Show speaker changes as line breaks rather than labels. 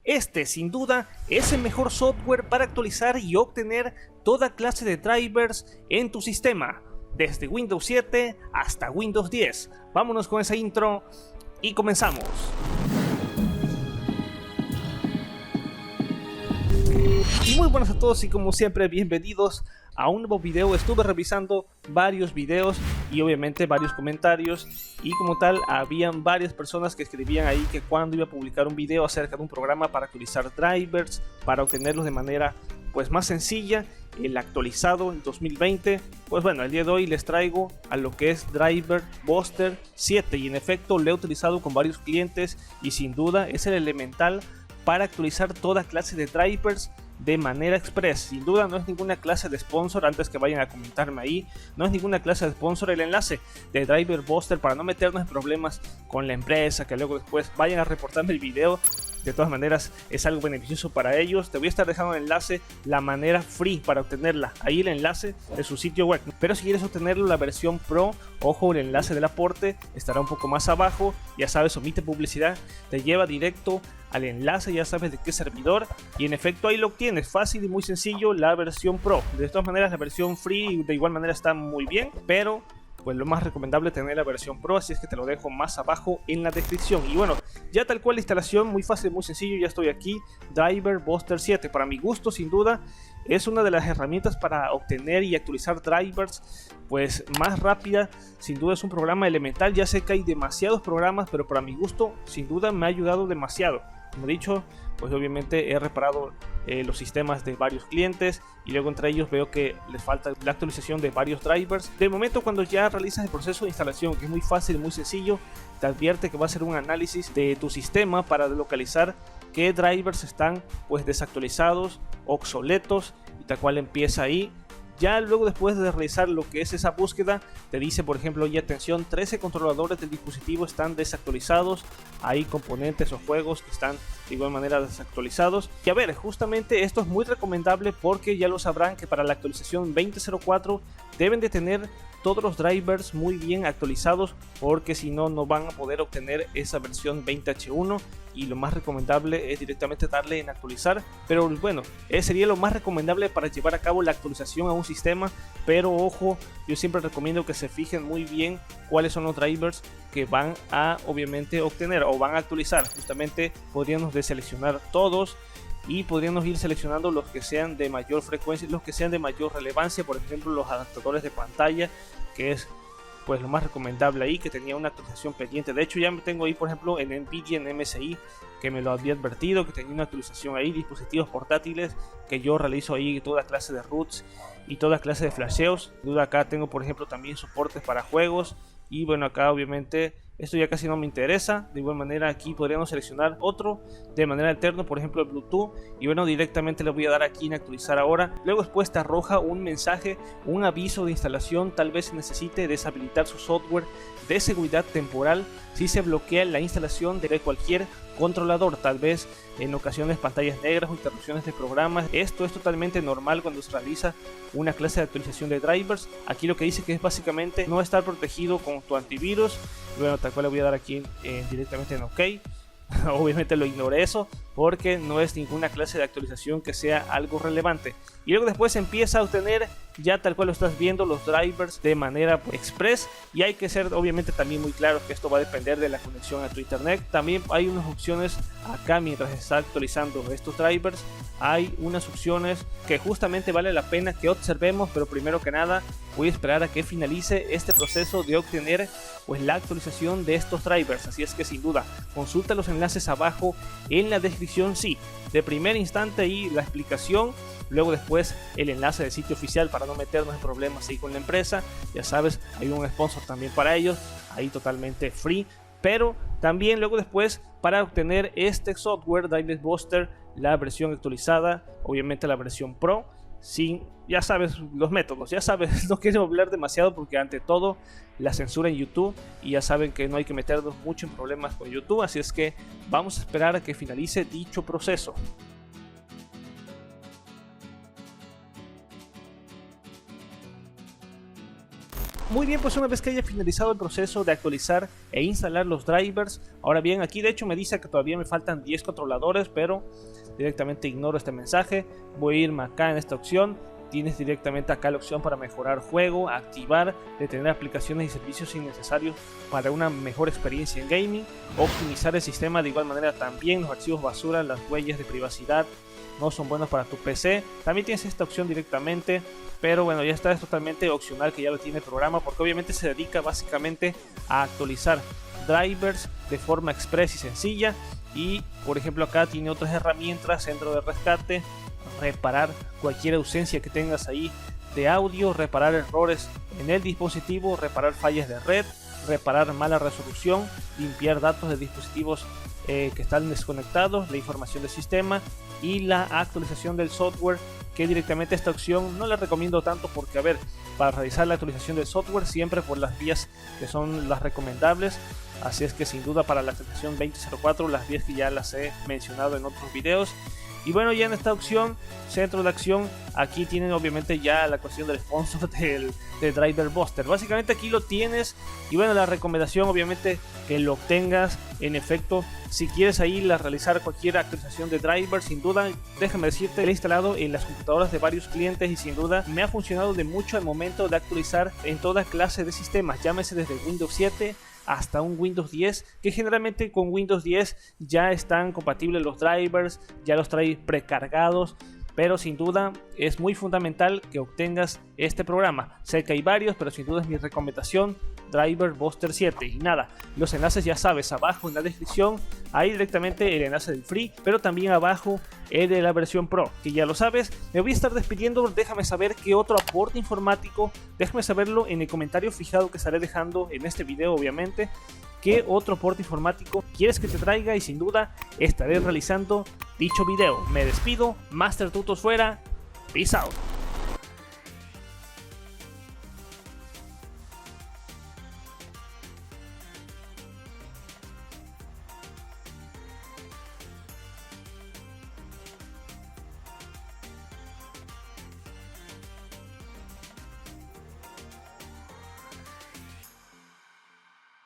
Este, sin duda, es el mejor software para actualizar y obtener toda clase de drivers en tu sistema, desde Windows 7 hasta Windows 10. Vámonos con esa intro y comenzamos. Y muy buenas a todos y como siempre bienvenidos a un nuevo video. Estuve revisando varios videos y obviamente varios comentarios, y como tal habían varias personas que escribían ahí que cuando iba a publicar un video acerca de un programa para actualizar drivers, para obtenerlos de manera pues más sencilla, el actualizado en 2020. Pues bueno, el día de hoy les traigo a lo que es Driver Buster 7, y en efecto lo he utilizado con varios clientes y sin duda es el elemental para actualizar toda clase de drivers de manera express. Sin duda no es ninguna clase de sponsor, antes que vayan a comentarme ahí, no es ninguna clase de sponsor el enlace de Driver Buster, para no meternos en problemas con la empresa, que luego después vayan a reportarme el video. De todas maneras es algo beneficioso para ellos. Te voy a estar dejando el enlace, la manera free para obtenerla, ahí el enlace de su sitio web. Pero si quieres obtenerlo la versión pro, ojo, el enlace del aporte estará un poco más abajo. Ya sabes, omite publicidad, te lleva directo al enlace, ya sabes de qué servidor, y en efecto ahí lo obtienes, fácil y muy sencillo, la versión pro. De todas maneras la versión free de igual manera está muy bien, pero pues lo más recomendable es tener la versión pro, así es que te lo dejo más abajo en la descripción. Y bueno, ya tal cual la instalación, muy fácil, muy sencillo, ya estoy aquí. Driver Buster 7, para mi gusto sin duda es una de las herramientas para obtener y actualizar drivers pues más rápida. Sin duda es un programa elemental. Ya sé que hay demasiados programas, pero para mi gusto sin duda me ha ayudado demasiado. Como he dicho, pues obviamente he reparado los sistemas de varios clientes y luego entre ellos veo que les falta la actualización de varios drivers. De momento, cuando ya realizas el proceso de instalación, que es muy fácil y muy sencillo, te advierte que va a hacer un análisis de tu sistema para localizar qué drivers están pues desactualizados, obsoletos, y tal cual empieza ahí. Ya luego, después de realizar lo que es esa búsqueda, te dice por ejemplo, y atención, 13 controladores del dispositivo están desactualizados, hay componentes o juegos que están de igual manera desactualizados. Y a ver, justamente esto es muy recomendable porque ya lo sabrán que para la actualización 20.04 deben de tener todos los drivers muy bien actualizados, porque si no, no van a poder obtener esa versión 20H1, y lo más recomendable es directamente darle en actualizar. Pero bueno, sería lo más recomendable para llevar a cabo la actualización a un sistema, pero ojo, yo siempre recomiendo que se fijen muy bien cuáles son los drivers que van a obviamente obtener o van a actualizar. Justamente podríamos deseleccionar todos y podríamos ir seleccionando los que sean de mayor frecuencia y los que sean de mayor relevancia. Por ejemplo, los adaptadores de pantalla, que es pues lo más recomendable ahí, que tenía una actualización pendiente. De hecho ya me tengo ahí por ejemplo en Nvidia, en MSI, que me lo había advertido que tenía una actualización ahí. Dispositivos portátiles que yo realizo ahí toda clase de roots y toda clase de flasheos. Duda, acá tengo por ejemplo también soportes para juegos. Y bueno, acá obviamente esto ya casi no me interesa. De igual manera aquí podríamos seleccionar otro de manera alterna, por ejemplo el Bluetooth, y bueno, directamente le voy a dar aquí en actualizar ahora. Luego después te arroja un mensaje, un aviso de instalación. Tal vez necesite deshabilitar su software de seguridad temporal si se bloquea la instalación de cualquier controlador, tal vez en ocasiones pantallas negras o interrupciones de programas. Esto es totalmente normal cuando se realiza una clase de actualización de drivers. Aquí lo que dice que es básicamente no estar protegido con tu antivirus. Bueno, tal cual le voy a dar aquí directamente en OK. Obviamente lo ignoré eso porque no es ninguna clase de actualización que sea algo relevante. Y luego después empieza a obtener, ya tal cual lo estás viendo, los drivers de manera express. Y hay que ser obviamente también muy claro que esto va a depender de la conexión a tu internet. También hay unas opciones acá mientras está actualizando estos drivers. Hay unas opciones que justamente vale la pena que observemos, pero primero que nada voy a esperar a que finalice este proceso de obtener pues la actualización de estos drivers. Así es que sin duda consulta los enlaces abajo en la descripción, sí, de primer instante, y la explicación. Luego después el enlace del sitio oficial para no meternos en problemas ahí con la empresa. Ya sabes, hay un sponsor también para ellos, ahí totalmente free. Pero también luego después, para obtener este software Driver Buster, la versión actualizada, obviamente la versión Pro, sin, ya sabes los métodos, ya sabes, no quiero hablar demasiado porque ante todo la censura en YouTube, y ya saben que no hay que meternos mucho en problemas con YouTube, así es que vamos a esperar a que finalice dicho proceso. Muy bien, pues una vez que haya finalizado el proceso de actualizar e instalar los drivers, ahora bien, aquí de hecho me dice que todavía me faltan 10 controladores, pero directamente ignoro este mensaje. Voy a irme acá en esta opción. Tienes directamente acá la opción para mejorar juego, activar, detener aplicaciones y servicios innecesarios para una mejor experiencia en gaming, optimizar el sistema. De igual manera también los archivos basura, las huellas de privacidad no son buenos para tu PC. También tienes esta opción directamente, pero bueno, ya está, es totalmente opcional, que ya lo tiene el programa, porque obviamente se dedica básicamente a actualizar drivers de forma express y sencilla. Y por ejemplo acá tiene otras herramientas: centro de rescate, reparar cualquier ausencia que tengas ahí de audio, reparar errores en el dispositivo, reparar fallas de red, reparar mala resolución, limpiar datos de dispositivos que están desconectados, la información del sistema y la actualización del software, que directamente esta opción no la recomiendo tanto, porque a ver, para realizar la actualización del software siempre por las vías que son las recomendables. Así es que sin duda para la actualización 20.04 las vías que ya las he mencionado en otros videos. Y bueno, ya en esta opción, centro de acción, aquí tienen obviamente ya la cuestión del sponsor del Driver Buster. Básicamente aquí lo tienes. Y bueno, la recomendación obviamente que lo obtengas. En efecto, si quieres ahí realizar cualquier actualización de driver, sin duda, déjame decirte, lo he instalado en las computadoras de varios clientes y sin duda me ha funcionado de mucho al momento de actualizar en toda clase de sistemas, llámese desde Windows 7 hasta un Windows 10, que generalmente con Windows 10 ya están compatibles los drivers, ya los trae precargados. Pero sin duda es muy fundamental que obtengas este programa. Sé que hay varios, pero sin duda es mi recomendación, Driver Buster 7. Y nada, los enlaces ya sabes, abajo en la descripción hay directamente el enlace del free, pero también abajo el de la versión pro, que ya lo sabes. Me voy a estar despidiendo, déjame saber qué otro aporte informático, déjame saberlo en el comentario fijado que estaré dejando en este video, obviamente. ¿Qué otro aporte informático quieres que te traiga? Y sin duda estaré realizando dicho video. Me despido, Master Tutos fuera, peace out.